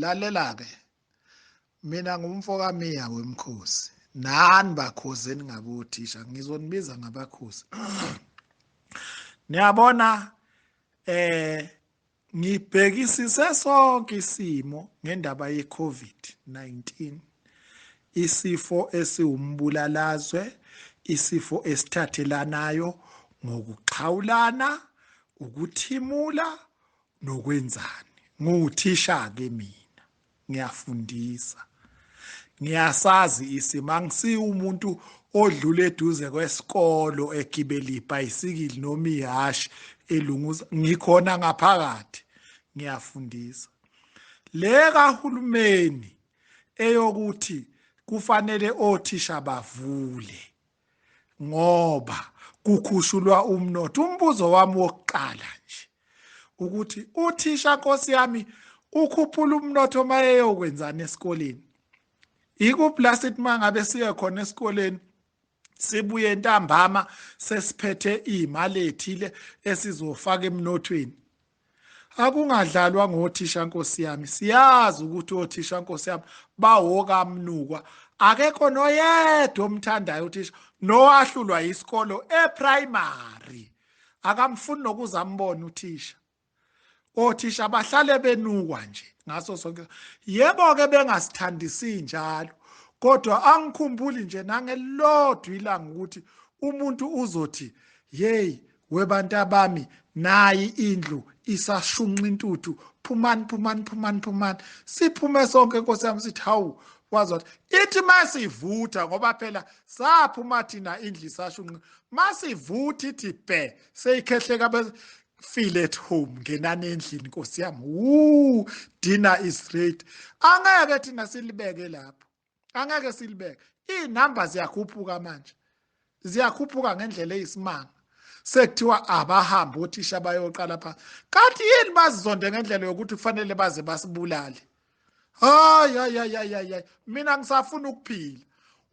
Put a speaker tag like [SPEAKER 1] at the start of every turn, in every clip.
[SPEAKER 1] lalela ke mina ngumfoka Miya wemkhosi nani bakhozi eningabothisha ngizonibiza ngabakhozi niyabona ngibhekisise sonke isimo ngendaba ye-COVID-19 isifo esiwumbulalazwe isifo esithathelanayo ngokuxhawulana ukuthimula nokwenzani nguthisha ke mina ngiyafundisa ngiyasazi isimo angisi umuntu odlule eduze kwesikolo egibela ibhayisikili noma ihashi elunguza ngikhona ngaphakathi ngiyafundisa le kahulumeni eyokuthi kufanele othisha bavule ngoba kukhushulwa umnotho umbuzo wami wokuqala nje ukuthi uthisha Nkosi yami ukhuphula umnotho mayeyokwenzana esikoleni ikuphi la sithi mangabe siye khona esikoleni sibuye ntambama sesiphethe imali ethile esizofaka emnothweni akungadlalwa ngothisha Nkosi yami siyazi ukuthi othisha Nkosi yami bawokamnukwa akekho noyedwa omthandayo uthisha nowahlulwa isikolo eprimary akamfuni nokuzambona uthisha othisha bahlale benukwa nje ngaso sonke yebo ke bengasithandisi njalo kodwa angikhumbuli nje nangelodwa ilanga ukuthi umuntu uzothi hey webantu abami nayi indlu isashunqa intuthu phumani siphume sonke Nkosi yami sithi hawu wazothi ithi masivutha ngoba phela saphuma thina indlu isashunqa masivutha ithi bhe seyikhehleka bese feel at home ngenani endlini Nkosi yami dinner is ready angeke thina silibeke lapho angeke silibeke inamba ziyakhuphuka manje ziyakhuphuka ngendlela eyisimanga sekuthiwa abahamba othisha bayoqala phansi kanti yini bazizonde ngendlela yokuthi kufanele baze basibulale hayi mina ngisafuna ukuphila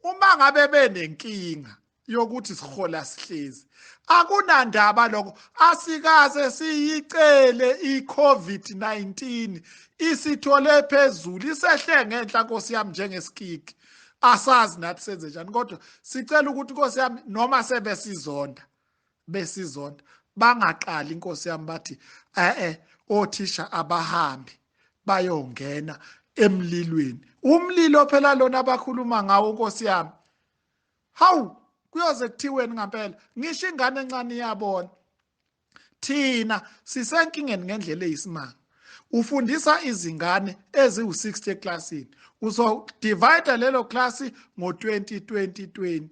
[SPEAKER 1] uma ngabe benenkinga yokuthi sihola sihlezi akunandaba lokho asikaze siyicele iCovid-19 isithole phezulu isehle ngenhla Nkosi yami njengesikiki asazi nathi senze njani kodwa sicela ukuthi Nkosi yami noma sebesizonda bangaqali Nkosi yami bathi othisha abahambi bayongena emlilweni umlilo phela lona abakhuluma ngawo Nkosi yami hawu kuyoze kuthiweni ngempela ngisho ingane encane iyabona thina sisenkingeni ngendlela eyisimanga ufundisa izingane eziwu60 eklasini uzodivide lelo class ngo20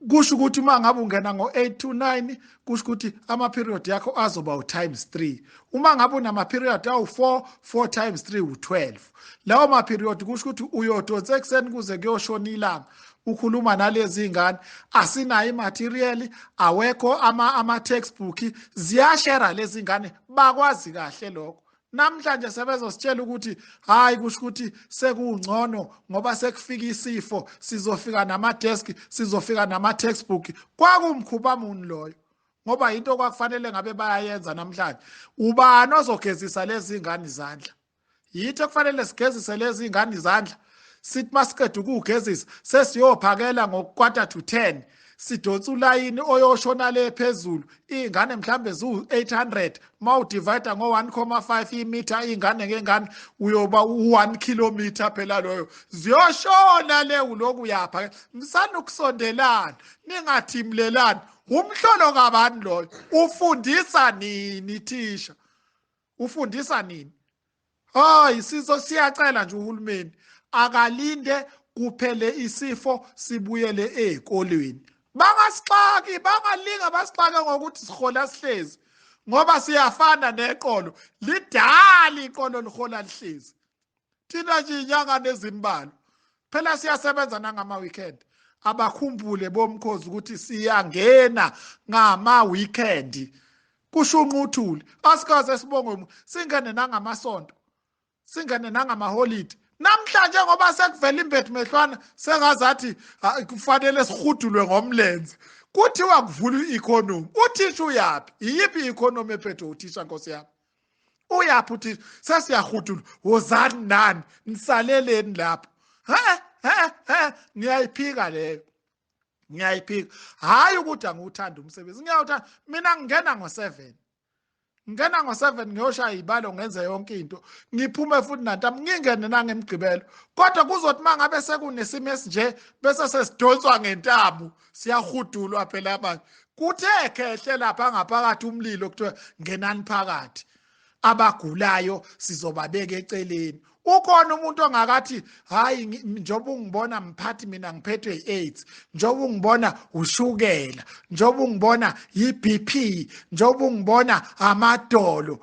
[SPEAKER 1] kusho ukuthi uma ngabe ungena ngo8 to 9 kusho ukuthi ama period yakho azoba times 3 uma ngabe unama period awu4 times 3 u12 lawo ma period kusho ukuthi uyodonsa ekseni kuze kuyoshona ilanga ukhuluma nalezi ingane asinayo imaterial awekho ama textbook ziyashare lezi ingane bakwazi kahle lokho namhlanje sebezositshela ukuthi hayi kusho ukuthi sekungcono ngoba sekufika isifo sizofika nama desk sizofika nama textbook kwakumkhuba muni loyo ngoba into kwakufanele ngabe bayayenza namhlanje ubani ozogezisa lezi ingane izandla yitho kufanele sigezise lezi ingane izandla sithi masiqeda ukugezisa sesiyophakela ngo10:15 sidonsa ulayini oyoshona le phezulu ingane mhlambe zu800 mawudivide ngo1.5 imeter ingane ngengane uyoba u1 kilometer phela loyo ziyoshona le uloku yapha msana ukusondelana ningathimlelani umhlolo kabani loyo ufundisa nini thisha ufundisa nini hayi siyacela nje uhulumeni akalinde kuphele isifo sibuyele ezikolweni bangasixaki bangalinga basixake ngokuthi sihola sihlezi ngoba siyafana neqolo lidala iqolo lihola lihlezi thina nje inyanga nezimbalo phela siyasebenza nangama weekend abakhumbule bomkhozi ukuthi siyangena ngama weekend kushunqa uthuli asikaze sibonge singene nangamasonto singene nangama holiday namhlanje ngoba sekuvela imbethu mehlwana sengazathi kufanele sihudulwe ngomlenze kuthiwa kuvula i-economy uthisha uyapi iyiphi i-economy ephethe uthisha Nkosi yami uyaphi uthisha sesiyahudula wozani nani nisaleleni lapho ngiyayiphika leyo ngiyayiphika hayi ukuthi angiwuthanda umsebenzi ngiyawuthanda mina ngingena ngo7 ngena ngo7 ngiyoshaya ibalo ngenze yonke into ngiphume futhi nantamba ngingene nangemgqibelo kodwa kuzothi mangabe sekunesimo esinje bese sesidonswa ngentabu siyahudulwa phela abantu kuthe khehle lapha ngaphakathi umlilo kuthiwa ngenani phakathi abagulayo sizobabeka eceleni ukhona umuntu ongakathi hayi njoba ungibona mphathi mina ngiphethwe yi-AIDS njoba ungibona ushukela njoba ungibona yi-BP njoba ungibona amadolo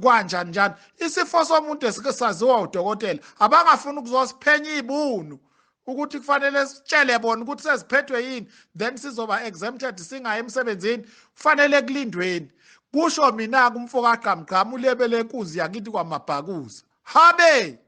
[SPEAKER 1] kanjani njani isifo somuntu esikesaziwa udokotela abangafuni ukuzosiphenya ibunu ukuthi kufanele sitshele bona ukuthi seziphethwe yini then sizoba exempted singayi emsebenzini kufanele kulindweni kusho mina kumfoka qamqhamu ulebele inkunzi yakithi kwamabhakuza habe